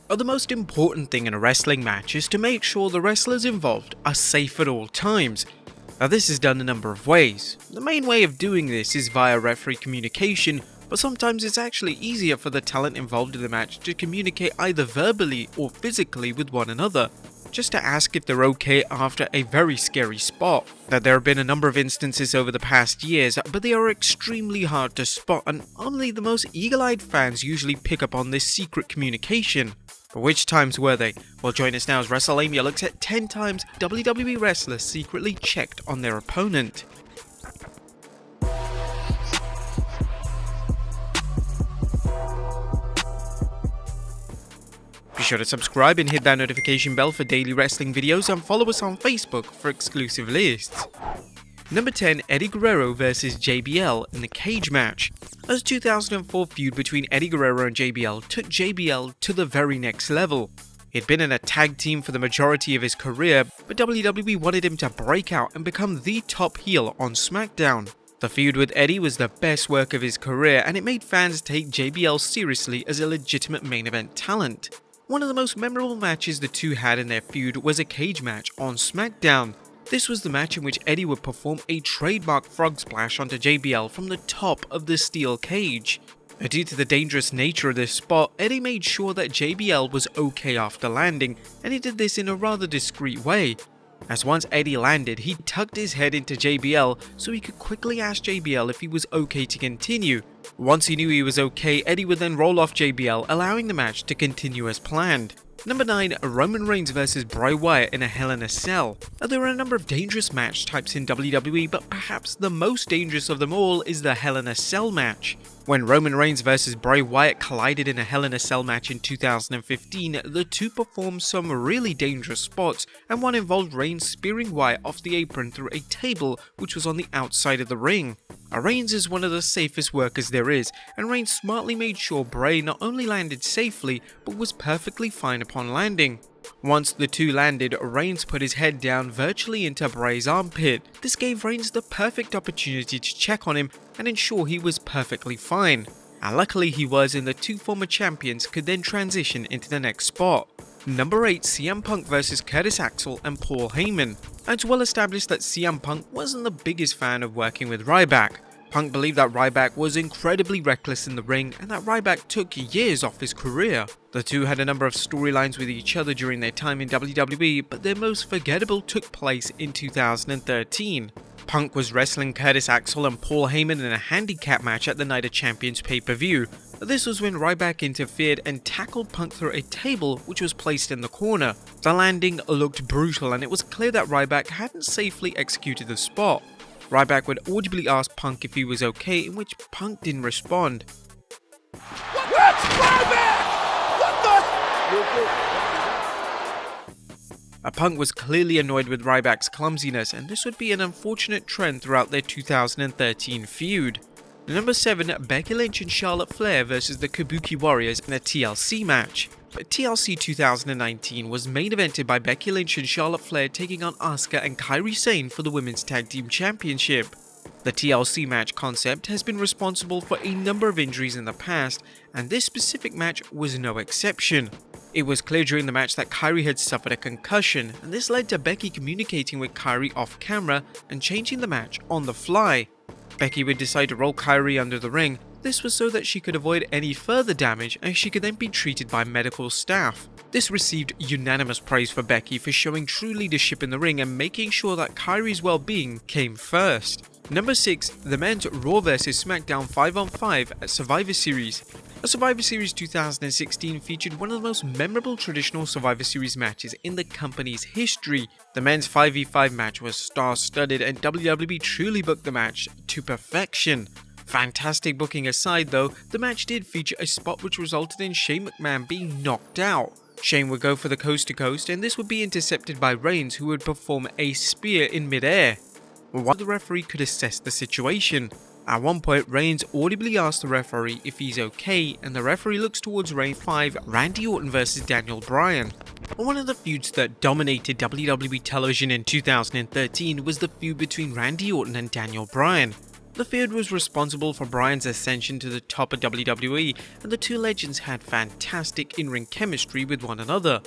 or the most important thing in a wrestling match is to make sure the wrestlers involved are safe at all times. Now this is done a number of ways. The main way of doing this is via referee communication, but sometimes it's actually easier for the talent involved in the match to communicate either verbally or physically with one another, just to ask if they're okay after a very scary spot. Now there have been a number of instances over the past years, but they are extremely hard to spot and only the most eagle-eyed fans usually pick up on this secret communication. But which times were they? Well, join us now as Wrestlelamia looks at 10 times WWE wrestlers secretly checked on their opponent. Be sure to subscribe and hit that notification bell for daily wrestling videos and follow us on Facebook for exclusive lists. Number 10, Eddie Guerrero vs JBL in the cage match. As 2004 feud between Eddie Guerrero and JBL took JBL to the very next level. He'd been in a tag team for the majority of his career, but WWE wanted him to break out and become the top heel on SmackDown. The feud with Eddie was the best work of his career and it made fans take JBL seriously as a legitimate main event talent. One of the most memorable matches the two had in their feud was a cage match on SmackDown. This was the match in which Eddie would perform a trademark frog splash onto JBL from the top of the steel cage. Due to the dangerous nature of this spot, Eddie made sure that JBL was okay after landing, and he did this in a rather discreet way. As once Eddie landed, he tucked his head into JBL so he could quickly ask JBL if he was okay to continue. Once he knew he was okay, Eddie would then roll off JBL, allowing the match to continue as planned. Number 9, Roman Reigns vs Bray Wyatt in a Hell in a Cell. There are a number of dangerous match types in WWE, but perhaps the most dangerous of them all is the Hell in a Cell match. When Roman Reigns vs Bray Wyatt collided in a Hell in a Cell match in 2015, the two performed some really dangerous spots, and one involved Reigns spearing Wyatt off the apron through a table which was on the outside of the ring. Reigns is one of the safest workers there is, and Reigns smartly made sure Bray not only landed safely, but was perfectly fine upon landing. Once the two landed, Reigns put his head down virtually into Bray's armpit. This gave Reigns the perfect opportunity to check on him and ensure he was perfectly fine. And luckily he was, and the two former champions could then transition into the next spot. Number 8, CM Punk vs Curtis Axel and Paul Heyman. It's well established that CM Punk wasn't the biggest fan of working with Ryback. Punk believed that Ryback was incredibly reckless in the ring and that Ryback took years off his career. The two had a number of storylines with each other during their time in WWE, but their most forgettable took place in 2013. Punk was wrestling Curtis Axel and Paul Heyman in a handicap match at the Night of Champions pay-per-view. This was when Ryback interfered and tackled Punk through a table which was placed in the corner. The landing looked brutal and it was clear that Ryback hadn't safely executed the spot. Ryback would audibly ask Punk if he was okay, in which Punk didn't respond. That's Ryback! Punk was clearly annoyed with Ryback's clumsiness, and this would be an unfortunate trend throughout their 2013 feud. Number 7, Becky Lynch and Charlotte Flair vs the Kabuki Warriors in a TLC match. TLC 2019 was main evented by Becky Lynch and Charlotte Flair taking on Asuka and Kairi Sane for the Women's Tag Team Championship. The TLC match concept has been responsible for a number of injuries in the past, and this specific match was no exception. It was clear during the match that Kairi had suffered a concussion, and this led to Becky communicating with Kairi off camera and changing the match on the fly. Becky would decide to roll Kairi under the ring. This was so that she could avoid any further damage and she could then be treated by medical staff. This received unanimous praise for Becky for showing true leadership in the ring and making sure that Kairi's well-being came first. Number 6, the men's Raw vs SmackDown 5-on-5 at Survivor Series. Survivor Series 2016 featured one of the most memorable traditional Survivor Series matches in the company's history. The men's 5v5 match was star-studded and WWE truly booked the match to perfection. Fantastic booking aside though, the match did feature a spot which resulted in Shane McMahon being knocked out. Shane would go for the coast to coast and this would be intercepted by Reigns, who would perform a spear in midair. While the referee could assess the situation. At one point, Reigns audibly asked the referee if he's okay, and the referee looks towards Reigns. 5, Randy Orton vs Daniel Bryan. One of the feuds that dominated WWE television in 2013 was the feud between Randy Orton and Daniel Bryan. The feud was responsible for Bryan's ascension to the top of WWE, and the two legends had fantastic in-ring chemistry with one another.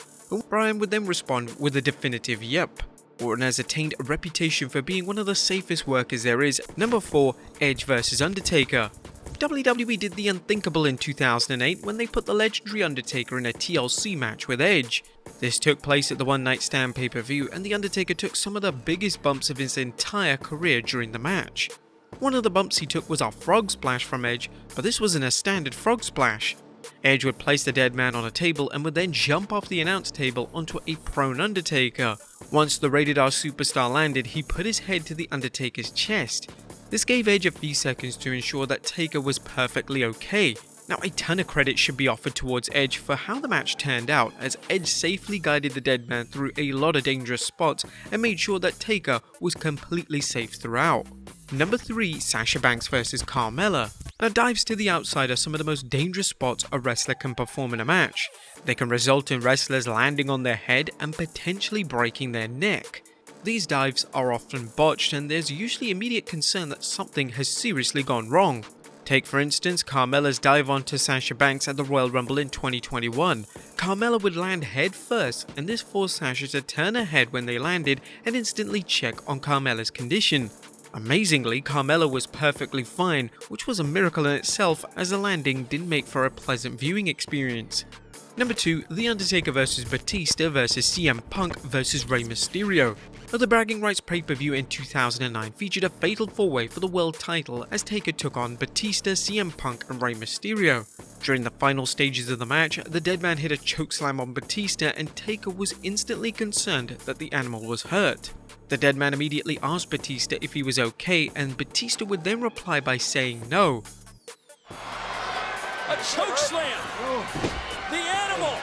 Bryan would then respond with a definitive yep. Orton has attained a reputation for being one of the safest workers there is. Number 4, Edge vs Undertaker. WWE did the unthinkable in 2008 when they put the legendary Undertaker in a TLC match with Edge. This took place at the One Night Stand pay-per-view, and the Undertaker took some of the biggest bumps of his entire career during the match. One of the bumps he took was a frog splash from Edge, but this wasn't a standard frog splash. Edge would place the dead man on a table and would then jump off the announce table onto a prone Undertaker. Once the Rated R superstar landed, he put his head to the Undertaker's chest. This gave Edge a few seconds to ensure that Taker was perfectly okay. Now, a ton of credit should be offered towards Edge for how the match turned out, as Edge safely guided the dead man through a lot of dangerous spots and made sure that Taker was completely safe throughout. Number 3, Sasha Banks vs Carmella. Now, dives to the outside are some of the most dangerous spots a wrestler can perform in a match. They can result in wrestlers landing on their head and potentially breaking their neck. These dives are often botched, and there's usually immediate concern that something has seriously gone wrong. Take for instance Carmella's dive onto Sasha Banks at the Royal Rumble in 2021. Carmella would land head first, and this forced Sasha to turn her head when they landed and instantly check on Carmella's condition. Amazingly, Carmella was perfectly fine, which was a miracle in itself, as the landing didn't make for a pleasant viewing experience. Number 2, The Undertaker vs Batista vs CM Punk vs Rey Mysterio. Now, the Bragging Rights pay-per-view in 2009 featured a fatal 4-way for the world title as Taker took on Batista, CM Punk and Rey Mysterio. During the final stages of the match, the dead man hit a chokeslam on Batista, and Taker was instantly concerned that the animal was hurt. The dead man immediately asked Batista if he was okay, and Batista would then reply by saying no. A chokeslam! The animal!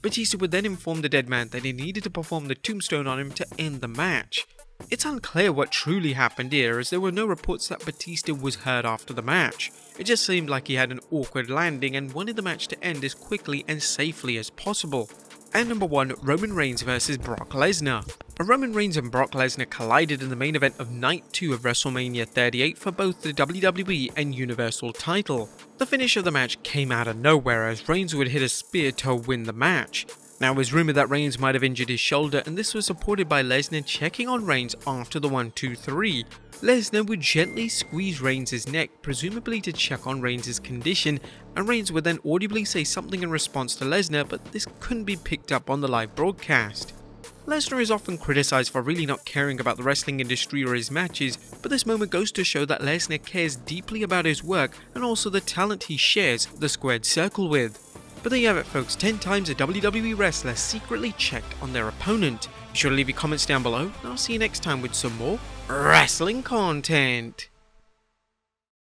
Batista would then inform the dead man that he needed to perform the tombstone on him to end the match. It's unclear what truly happened here, as there were no reports that Batista was hurt after the match. It just seemed like he had an awkward landing and wanted the match to end as quickly and safely as possible. And number 1, Roman Reigns vs Brock Lesnar. Roman Reigns and Brock Lesnar collided in the main event of Night 2 of WrestleMania 38 for both the WWE and Universal title. The finish of the match came out of nowhere, as Reigns would hit a spear to win the match. Now, it was rumored that Reigns might have injured his shoulder, and this was supported by Lesnar checking on Reigns after the 1-2-3. Lesnar would gently squeeze Reigns' neck, presumably to check on Reigns' condition, and Reigns would then audibly say something in response to Lesnar, but this couldn't be picked up on the live broadcast. Lesnar is often criticized for really not caring about the wrestling industry or his matches, but this moment goes to show that Lesnar cares deeply about his work and also the talent he shares the squared circle with. But there you have it, folks, 10 times a WWE wrestler secretly checked on their opponent. Be sure to leave your comments down below, and I'll see you next time with some more wrestling content.